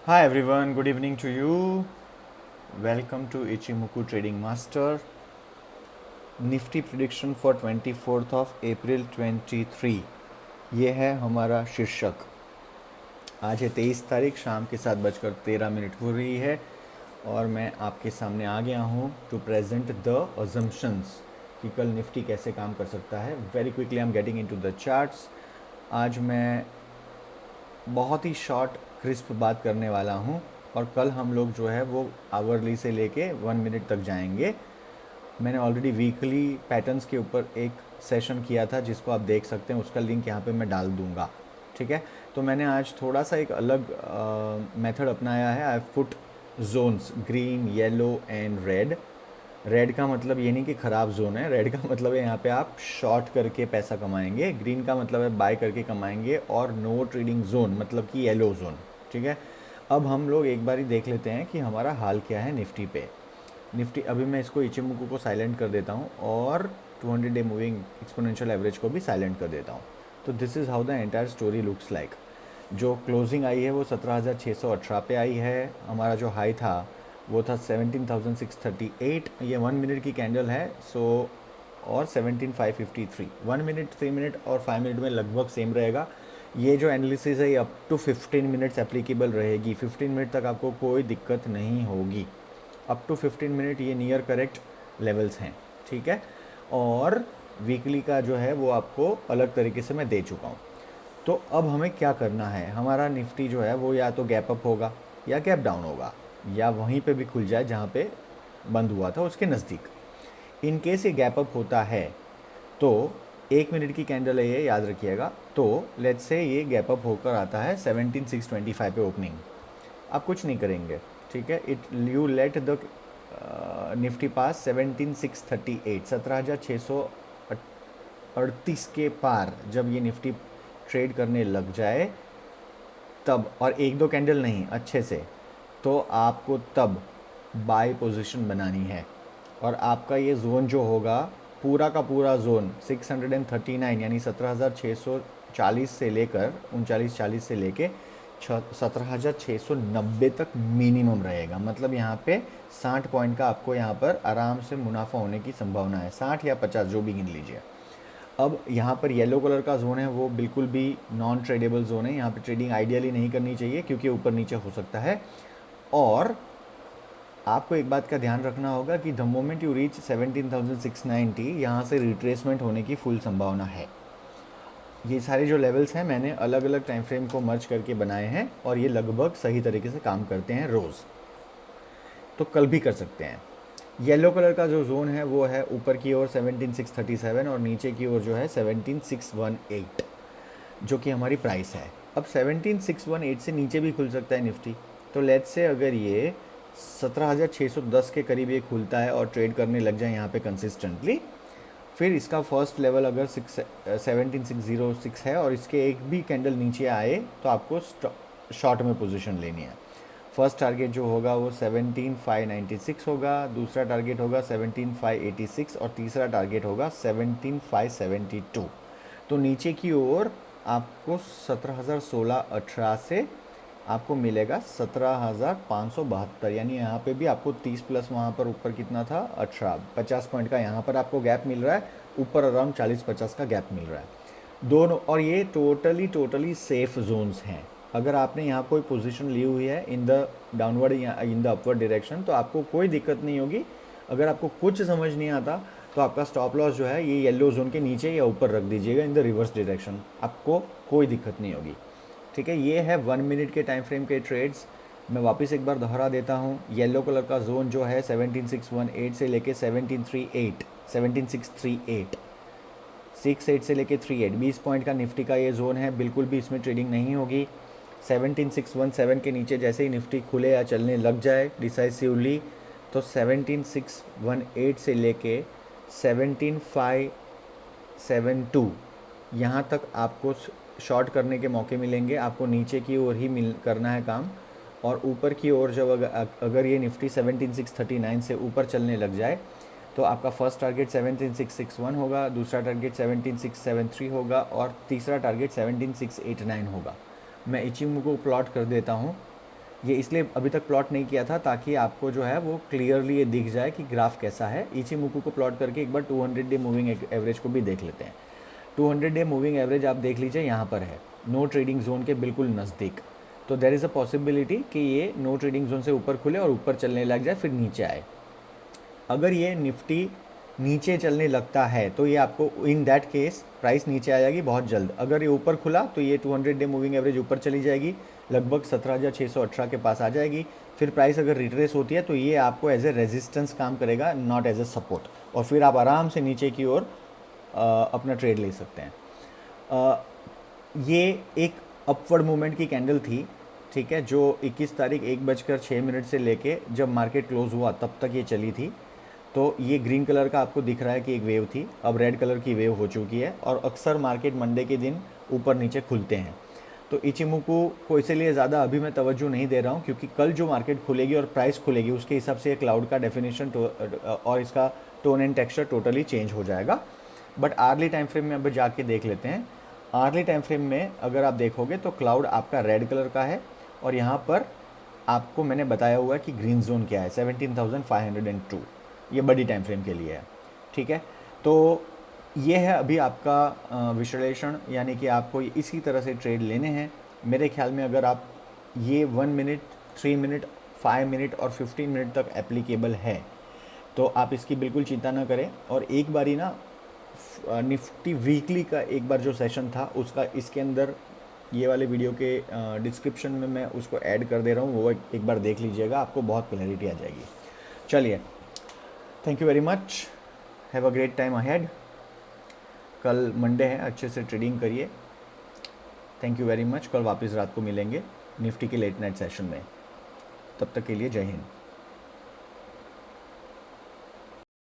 Hi everyone, good evening to you. Welcome to Ichimoku Trading Master. Nifty prediction for 24 of April 23। ये है हमारा शीर्षक। आज है 23 तारीख, शाम के 7:13 हो रही है और मैं आपके सामने आ गया हूँ टू प्रेजेंट द अजम्पशंस कि कल निफ्टी कैसे काम कर सकता है। Very quickly I am getting into the charts. आज मैं बहुत ही शॉर्ट क्रिस्प बात करने वाला हूँ और कल हम लोग जो है वो आवरली से लेके 1 मिनट तक जाएंगे। मैंने ऑलरेडी वीकली पैटर्न्स के ऊपर एक सेशन किया था जिसको आप देख सकते हैं, उसका लिंक यहाँ पे मैं डाल दूँगा। ठीक है, तो मैंने आज थोड़ा सा एक अलग मेथड अपनाया है। I put zones green, yellow and red. Red का मतलब ये नहीं कि ख़राब जोन है, रेड का मतलब है यहाँ पे आप शॉर्ट करके पैसा कमाएंगे। ग्रीन का मतलब है बाय करके कमाएंगे और नो ट्रेडिंग जोन मतलब कि येलो जोन। ठीक है, अब हम लोग एक बार ही देख लेते हैं कि हमारा हाल क्या है निफ्टी पे। निफ्टी अभी मैं इसको इचिमुकू को साइलेंट कर देता हूँ और 200 डे मूविंग एक्सपोनेंशियल एवरेज को भी साइलेंट कर देता हूँ। तो this is how the entire story looks like. जो क्लोजिंग आई है वो 17,618 पे आई है। हमारा जो हाई था वो था 17,638। ये 1 मिनट की कैंडल है। सो और 17,553 1 मिनट, 3 मिनट और 5 मिनट में लगभग सेम रहेगा। ये जो एनालिसिस है ये अप टू 15 मिनट्स एप्लीकेबल रहेगी। 15 मिनट तक आपको कोई दिक्कत नहीं होगी। अप टू 15 मिनट ये नियर करेक्ट लेवल्स हैं। ठीक है, और वीकली का जो है वो आपको अलग तरीके से मैं दे चुका हूँ। तो अब हमें क्या करना है, हमारा निफ्टी जो है वो या तो गैप अप होगा या गैप डाउन होगा या वहीं पे भी खुल जाए जहाँ पे बंद हुआ था उसके नज़दीक। इन केस ये गैप अप होता है तो 1 मिनट की कैंडल है ये, याद रखिएगा। तो लेट्स से ये गैप अप होकर आता है 17,625 पे ओपनिंग। आप कुछ नहीं करेंगे। ठीक है, it you let the Nifty pass 17,638, 17,638 के पार जब ये निफ्टी ट्रेड करने लग जाए तब, और एक दो कैंडल नहीं अच्छे से, तो आपको तब बाय पोजीशन बनानी है। और आपका ये जोन जो होगा पूरा का पूरा जोन 639 यानी 17,640 से लेकर 3940 से लेके 17,690 तक मिनिमम रहेगा। मतलब यहाँ पे 60 पॉइंट का आपको यहाँ पर आराम से मुनाफा होने की संभावना है, 60 या 50 जो भी गिन लीजिए। अब यहाँ पर येलो कलर का जोन है वो बिल्कुल भी नॉन ट्रेडेबल जोन है। यहाँ पे ट्रेडिंग आइडियली नहीं करनी चाहिए क्योंकि ऊपर नीचे हो सकता है। और आपको एक बात का ध्यान रखना होगा कि द मोमेंट यू रीच 17,690 यहाँ से रिट्रेसमेंट होने की फुल संभावना है। ये सारे जो लेवल्स हैं मैंने अलग अलग टाइम फ्रेम को मर्ज करके बनाए हैं और ये लगभग सही तरीके से काम करते हैं रोज़। तो कल भी कर सकते हैं। येलो कलर का जो जोन है वो है ऊपर की ओर 17,637 और नीचे की ओर जो है 17,618 जो कि हमारी प्राइस है। अब 17,618 से नीचे भी खुल सकता है निफ्टी। तो लेट्स से अगर ये 17,610 के करीब ये खुलता है और ट्रेड करने लग जाए यहाँ पे कंसिस्टेंटली, फिर इसका फर्स्ट लेवल अगर 17,606 है और इसके एक भी कैंडल नीचे आए तो आपको शॉर्ट में पोजीशन लेनी है। फर्स्ट टारगेट जो होगा वो 17,596 होगा, दूसरा टारगेट होगा 17,586 और तीसरा टारगेट होगा 17,572। तो नीचे की ओर आपको 17,016-18 से आपको मिलेगा 17,572, यानी यहाँ पे भी आपको 30 प्लस वहाँ पर ऊपर कितना था 18, 50 पॉइंट का यहाँ पर आपको गैप मिल रहा है। ऊपर अराउंड 40-50 का गैप मिल रहा है दोनों। और ये टोटली सेफ जोन्स हैं। अगर आपने यहाँ कोई पोजीशन ली हुई है इन द डाउनवर्ड या इन द अपवर्ड डायरेक्शन तो आपको कोई दिक्कत नहीं होगी। अगर आपको कुछ समझ नहीं आता तो आपका स्टॉप लॉस जो है ये येलो जोन के नीचे या ऊपर रख दीजिएगा इन द रिवर्स डायरेक्शन, आपको कोई दिक्कत नहीं होगी। ठीक है, ये है 1 मिनट के टाइम फ्रेम के ट्रेड्स। मैं वापस एक बार दोहरा देता हूँ। येलो कलर का जोन जो है 17,618 से लेके 17,38 17,638 68 से लेके 38 20 पॉइंट का निफ्टी का ये जोन है। बिल्कुल भी इसमें ट्रेडिंग नहीं होगी। 17,617 के नीचे जैसे ही निफ्टी खुले या चलने लग जाए डिसाइसिवली तो 17,618 से लेके 17,572 यहाँ तक आपको शॉर्ट करने के मौके मिलेंगे। आपको नीचे की ओर ही मिल करना है काम। और ऊपर की ओर जब अगर ये निफ्टी 17,639 से ऊपर चलने लग जाए तो आपका फर्स्ट टारगेट 17,661 होगा, दूसरा टारगेट 17,673 होगा और तीसरा टारगेट 17,689 होगा। मैं इचिमुको प्लॉट कर देता हूँ। ये इसलिए अभी तक प्लॉट नहीं किया था ताकि आपको जो है वो क्लियरली ये दिख जाए कि ग्राफ कैसा है। इचिमोकू को प्लॉट करके एक बार 200 डे मूविंग एवरेज को भी देख लेते हैं। 200 डे मूविंग एवरेज आप देख लीजिए, यहाँ पर है नो ट्रेडिंग जोन के बिल्कुल नज़दीक। तो देर इज़ अ पॉसिबिलिटी कि ये नो ट्रेडिंग जोन से ऊपर खुले और ऊपर चलने लग जाए, फिर नीचे आए। अगर ये निफ्टी नीचे चलने लगता है तो ये आपको इन दैट केस प्राइस नीचे आ जाएगी बहुत जल्द। अगर ये ऊपर खुला तो ये 200 डे मूविंग एवरेज ऊपर चली जाएगी, लगभग 17,618 के पास आ जाएगी। फिर प्राइस अगर रिट्रेस होती है तो ये आपको एज ए रेजिस्टेंस काम करेगा, नॉट एज ए सपोर्ट, और फिर आप आराम से नीचे की ओर अपना ट्रेड ले सकते हैं। ये एक अपवर्ड मूवमेंट की कैंडल थी, ठीक है, जो 21 तारीख 1:06 से लेके जब मार्केट क्लोज हुआ तब तक ये चली थी। तो ये ग्रीन कलर का आपको दिख रहा है कि एक वेव थी, अब रेड कलर की वेव हो चुकी है। और अक्सर मार्केट मंडे के दिन ऊपर नीचे खुलते हैं। तो इचिमोकू को इसीलिए ज़्यादा अभी मैं तवज्जो नहीं दे रहा हूँ, क्योंकि कल जो मार्केट खुलेगी और प्राइस खुलेगी उसके हिसाब से क्लाउड का डेफिनेशन और इसका tone and texture totally change हो जाएगा। बट आर्ली टाइम फ्रेम में अब जाके देख लेते हैं। आर्ली टाइम फ्रेम में अगर आप देखोगे तो क्लाउड आपका रेड कलर का है, और यहाँ पर आपको मैंने बताया हुआ है कि ग्रीन जोन क्या है, 17,502। ये बड़ी टाइम फ्रेम के लिए है, ठीक है। तो ये है अभी आपका विश्लेषण, यानी कि आपको इसी तरह से ट्रेड लेने हैं। मेरे ख्याल में अगर आप ये 1 मिनट, 3 मिनट, 5 मिनट और 15 मिनट तक एप्लीकेबल है तो आप इसकी बिल्कुल चिंता ना करें। और एक बारी ना निफ्टी वीकली का एक बार जो सेशन था उसका इसके अंदर ये वाले वीडियो के डिस्क्रिप्शन में मैं उसको ऐड कर दे रहा हूँ, वो एक बार देख लीजिएगा, आपको बहुत क्लैरिटी आ जाएगी। चलिए, thank you very much, have a great time ahead. कल मंडे है, अच्छे से ट्रेडिंग करिए। Thank you very much. कल वापस रात को मिलेंगे निफ्टी के लेट नाइट सेशन में। तब तक के लिए जय हिंद।